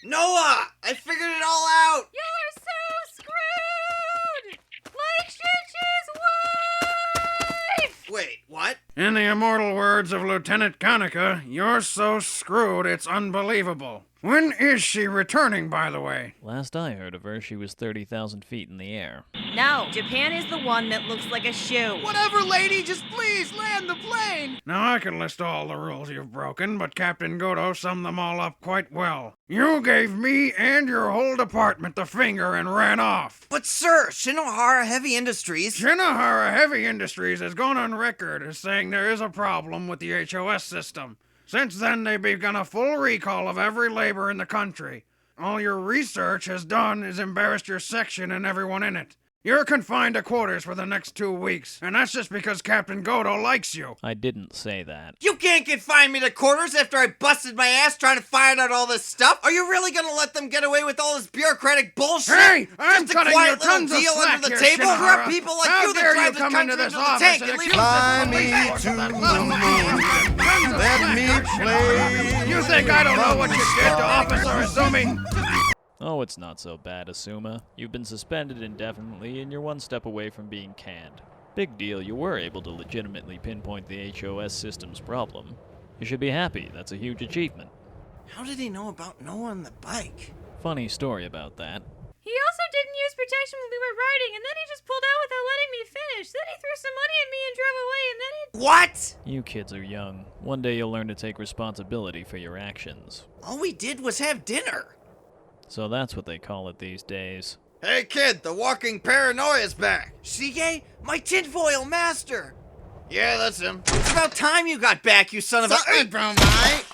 Noah! I figured it all out! You're so screwed! Like Shinshi's wife! Wait, what? In the immortal words of Lieutenant Kanuka, you're so screwed it's unbelievable. When is she returning, by the way? Last I heard of her, she was 30,000 feet in the air. No, Japan is the one that looks like a shoe. Whatever, lady, just please land the plane! Now I can list all the rules you've broken, but Captain Goto summed them all up quite well. You gave me and your whole department the finger and ran off. But sir, Shinohara Heavy Industries... Shinohara Heavy Industries has gone on record as saying there is a problem with the HOS system. Since then, they've begun a full recall of every labor in the country. All your research has done is embarrassed your section and everyone in it. You're confined to quarters for the next 2 weeks, and that's just because Captain Goto likes you. I didn't say that. You can't confine me to quarters after I busted my ass trying to find out all this stuff? Are you really gonna let them get away with all this bureaucratic bullshit? Hey, I'm Just cutting a quiet your tons little of deal slack under the here, table? Shinohara. There are people like How you that dare drive you this come country into this into the office tank and and leave accuse us us Fly of me police to force the of moon. that. Let me play. You think I don't know what you did to Officer Asumi? Oh, it's not so bad, Asuma. You've been suspended indefinitely, and you're one step away from being canned. Big deal, you were able to legitimately pinpoint the HOS system's problem. You should be happy, that's a huge achievement. How did he know about Noah and the bike? Funny story about that. He also didn't use protection when we were riding, and then he just pulled out without letting me finish. Then he threw some money at me and drove away, and then he... What? You kids are young. One day you'll learn to take responsibility for your actions. All we did was have dinner. So that's what they call it these days. Hey kid, the walking paranoia's back. Shige, my tinfoil master. Yeah, that's him. It's about time you got back, you son of a... Something, bro, mate.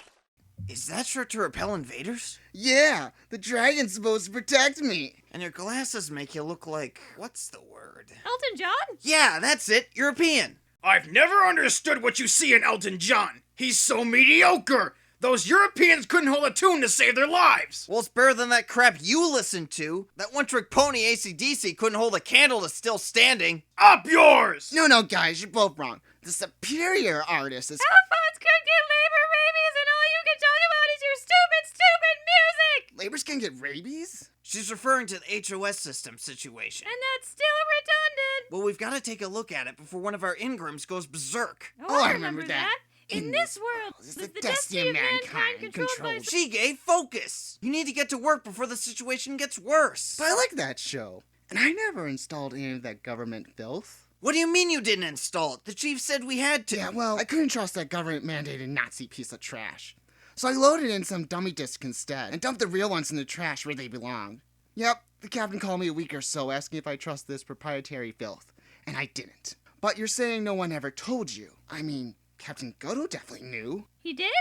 Is that short to repel invaders? Yeah, the dragon's supposed to protect me. And your glasses make you look like... what's the word? Elton John? Yeah, that's it. European. I've never understood what you see in Elton John. He's so mediocre. Those Europeans couldn't hold a tune to save their lives. Well, it's better than that crap you listened to. That one-trick pony AC/DC couldn't hold a candle to Still Standing. Up yours! No, guys, you're both wrong. The superior artist is... Telephones could get labor rabies, and all you can talk about is your stupid music! Labors can get rabies? She's referring to the HOS system situation. And that's still redundant! Well, we've got to take a look at it before one of our Ingrams goes berserk. Oh, I remember that. In this world, is was the the destiny of mankind controlled by... Shige, focus! You need to get to work before the situation gets worse. But I like that show. And I never installed any of that government filth. What do you mean you didn't install it? The chief said we had to. Yeah, well, I couldn't trust that government-mandated Nazi piece of trash. So I loaded in some dummy discs instead, and dumped the real ones in the trash where they belong. Yep, the captain called me a week or so asking if I trust this proprietary filth. And I didn't. But you're saying no one ever told you. I mean... Captain Goto definitely knew. He did?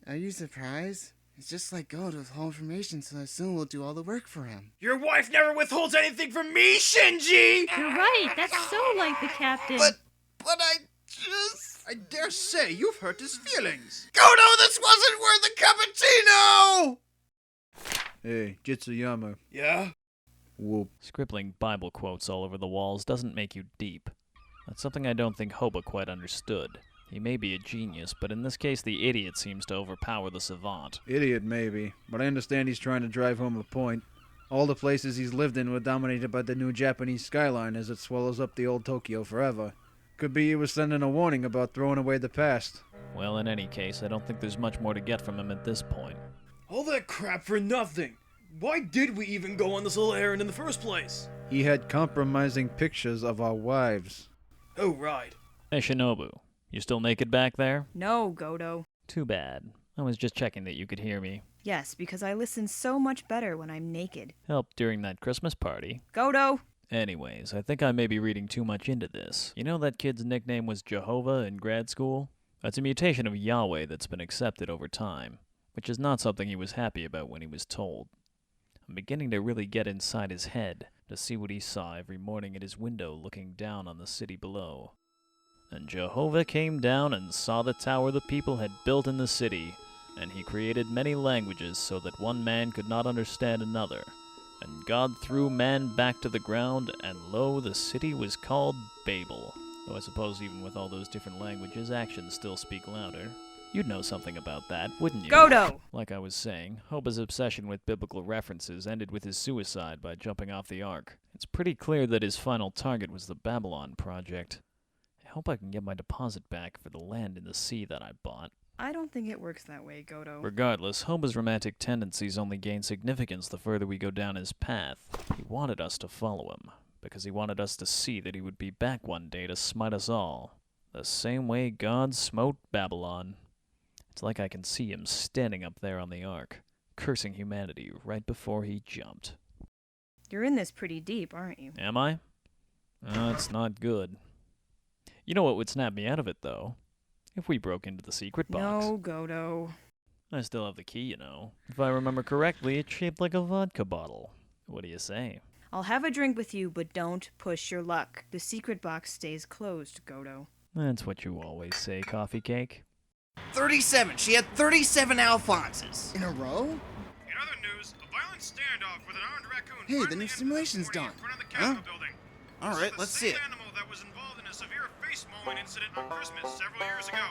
Are you surprised? It's just like Goto with whole information, so I assume we'll do all the work for him. Your wife never withholds anything from me, Shinji! You're right, that's so like the captain. But I just... I dare say you've hurt his feelings. Goto, this wasn't worth a cappuccino! Hey, Jitsuyama. Yeah? Whoop. Scribbling Bible quotes all over the walls doesn't make you deep. That's something I don't think Hoba quite understood. He may be a genius, but in this case the idiot seems to overpower the savant. Idiot, maybe, but I understand he's trying to drive home a point. All the places he's lived in were dominated by the new Japanese skyline as it swallows up the old Tokyo forever. Could be he was sending a warning about throwing away the past. Well, in any case, I don't think there's much more to get from him at this point. All that crap for nothing. Why did we even go on this little errand in the first place? He had compromising pictures of our wives. Oh, right. Hey, Shinobu. You still naked back there? No, Goto. Too bad. I was just checking that you could hear me. Yes, because I listen so much better when I'm naked. Helped during that Christmas party. Goto! Anyways, I think I may be reading too much into this. You know that kid's nickname was Jehovah in grad school? That's a mutation of Yahweh that's been accepted over time, which is not something he was happy about when he was told. I'm beginning to really get inside his head to see what he saw every morning at his window looking down on the city below. And Jehovah came down and saw the tower the people had built in the city, and he created many languages so that one man could not understand another. And God threw man back to the ground, and lo, the city was called Babel. Though I suppose even with all those different languages, actions still speak louder. You'd know something about that, wouldn't you? Goto! Like I was saying, Hoba's obsession with biblical references ended with his suicide by jumping off the Ark. It's pretty clear that his final target was the Babylon Project. I hope I can get my deposit back for the land in the sea that I bought. I don't think it works that way, Goto. Regardless, Hoba's romantic tendencies only gain significance the further we go down his path. He wanted us to follow him, because he wanted us to see that he would be back one day to smite us all, the same way God smote Babylon. It's like I can see him standing up there on the Ark, cursing humanity right before he jumped. You're in this pretty deep, aren't you? Am I? It's not good. You know what would snap me out of it, though? If we broke into the secret box. No, Goto. I still have the key, you know. If I remember correctly, it's shaped like a vodka bottle. What do you say? I'll have a drink with you, but don't push your luck. The secret box stays closed, Goto. That's what you always say, Coffee Cake. 37. She had 37 Alphonses. In a row? In other news, a violent standoff with an armed raccoon. Hey, the new simulation's done. Huh? All right, let's see it. Animal that was involved in a severe face mowing incident on Christmas several years ago.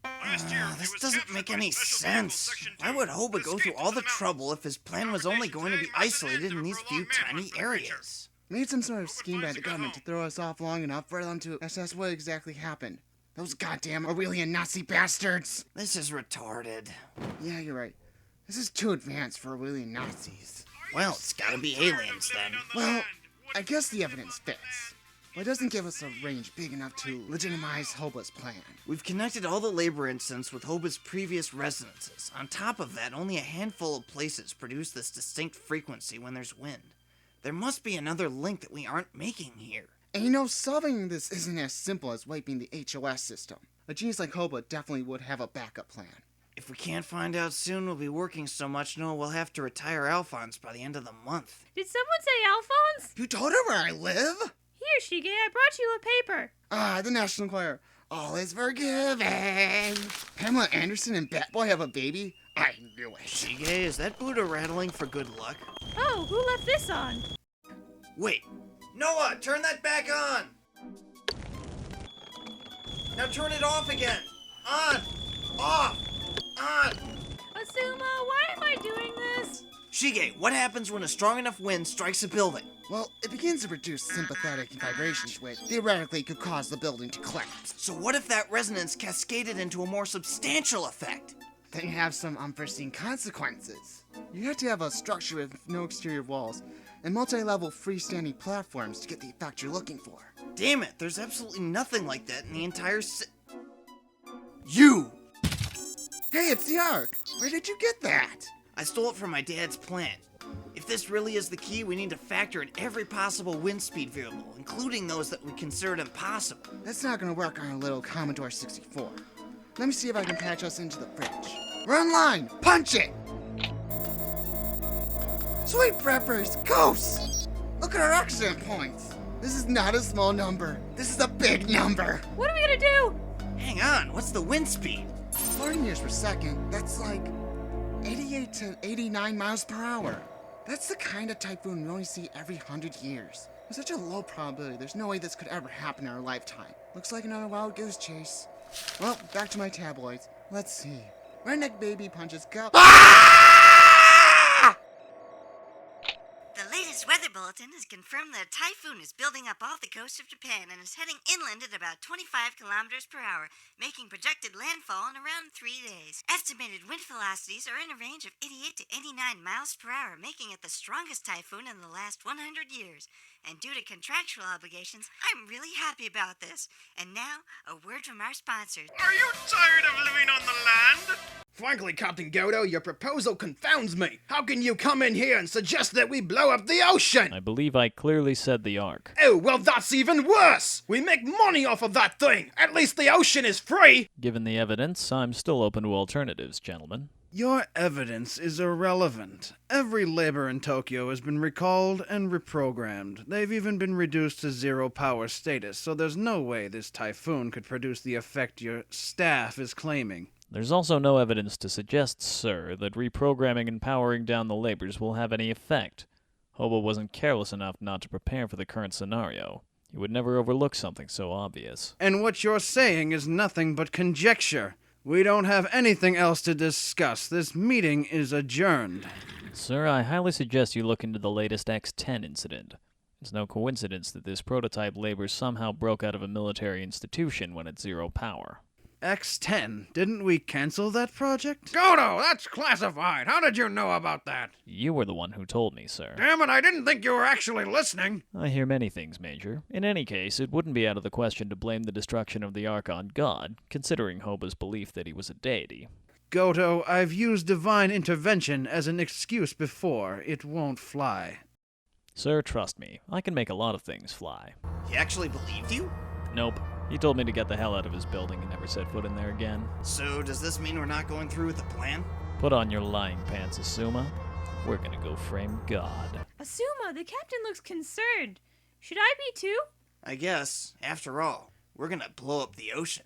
Last year, This it was doesn't captured make by any Special sense. Vehicle Section Why 2 would Hoba and go through escaped all to the mountains. trouble if his plan was only going to be isolated in these few tiny areas? Made some sort of scheme by the government to throw us off long enough for them to assess what exactly happened. Those goddamn Aurelian Nazi bastards! This is retarded. Yeah, you're right. This is too advanced for Aurelian Nazis. Well, it's gotta be aliens then. Well, I guess the evidence fits. But it doesn't give us a range big enough to legitimize Hoba's plan. We've connected all the labor incidents with Hoba's previous resonances. On top of that, only a handful of places produce this distinct frequency when there's wind. There must be another link that we aren't making here. And you know, solving this isn't as simple as wiping the HOS system. A genius like Hoba definitely would have a backup plan. If we can't find out soon, we'll be working so much, Noah, we'll have to retire Alphonse by the end of the month. Did someone say Alphonse? You told her where I live? Here, Shige, I brought you a paper. Ah, the National Choir. All is forgiven. Pamela Anderson and Batboy have a baby? I knew it. Shige, is that Buddha rattling for good luck? Oh, who left this on? Wait. Noah, turn that back on! Now turn it off again! On! Off! On! Asuma, why am I doing this? Shige, what happens when a strong enough wind strikes a building? Well, it begins to produce sympathetic vibrations, which theoretically could cause the building to collapse. So what if that resonance cascaded into a more substantial effect? Then you have some unforeseen consequences. You have to have a structure with no exterior walls and multi-level freestanding platforms to get the effect you're looking for. Damn it, there's absolutely nothing like that in the entire You! Hey, it's the Ark! Where did you get that? I stole it from my dad's plant. If this really is the key, we need to factor in every possible wind speed variable, including those that we considered impossible. That's not gonna work on a little Commodore 64. Let me see if I can patch us into the fridge. We're online! Punch it! Sweet preppers, ghosts! Look at our accident points! This is not a small number. This is a big number! What are we gonna do? Hang on, what's the wind speed? 40 meters per second, that's like 88 to 89 miles per hour. That's the kind of typhoon we only see every 100 years. There's such a low probability, there's no way this could ever happen in our lifetime. Looks like another wild goose chase. Well, back to my tabloids. Let's see. Redneck baby punches go. The latest weather bulletin has confirmed that a typhoon is building up off the coast of Japan and is heading inland at about 25 kilometers per hour, making projected landfall in around 3 days. Estimated wind velocities are in a range of 88 to 89 miles per hour, making it the strongest typhoon in the last 100 years. And due to contractual obligations, I'm really happy about this. And now, a word from our sponsors. Are you tired of living on the land? Frankly, Captain Goto, your proposal confounds me. How can you come in here and suggest that we blow up the ocean? I believe I clearly said the Ark. Oh, well, that's even worse. We make money off of that thing. At least the ocean is free. Given the evidence, I'm still open to alternatives, gentlemen. Your evidence is irrelevant. Every labor in Tokyo has been recalled and reprogrammed. They've even been reduced to zero power status, so there's no way this typhoon could produce the effect your staff is claiming. There's also no evidence to suggest, sir, that reprogramming and powering down the labors will have any effect. Hoba wasn't careless enough not to prepare for the current scenario. He would never overlook something so obvious. And what you're saying is nothing but conjecture. We don't have anything else to discuss. This meeting is adjourned. Sir, I highly suggest you look into the latest X-10 incident. It's no coincidence that this prototype labor somehow broke out of a military institution when at zero power. X-10? Didn't we cancel that project? Goto, that's classified. How did you know about that? You were the one who told me, sir. Damn it, I didn't think you were actually listening. I hear many things, Major. In any case, it wouldn't be out of the question to blame the destruction of the Ark on God, considering Hoba's belief that he was a deity. Goto, I've used divine intervention as an excuse before. It won't fly. Sir, trust me. I can make a lot of things fly. He actually believed you? Nope. He told me to get the hell out of his building and never set foot in there again. So, does this mean we're not going through with the plan? Put on your lying pants, Asuma. We're gonna go frame God. Asuma, the captain looks concerned. Should I be too? I guess, after all, we're gonna blow up the ocean.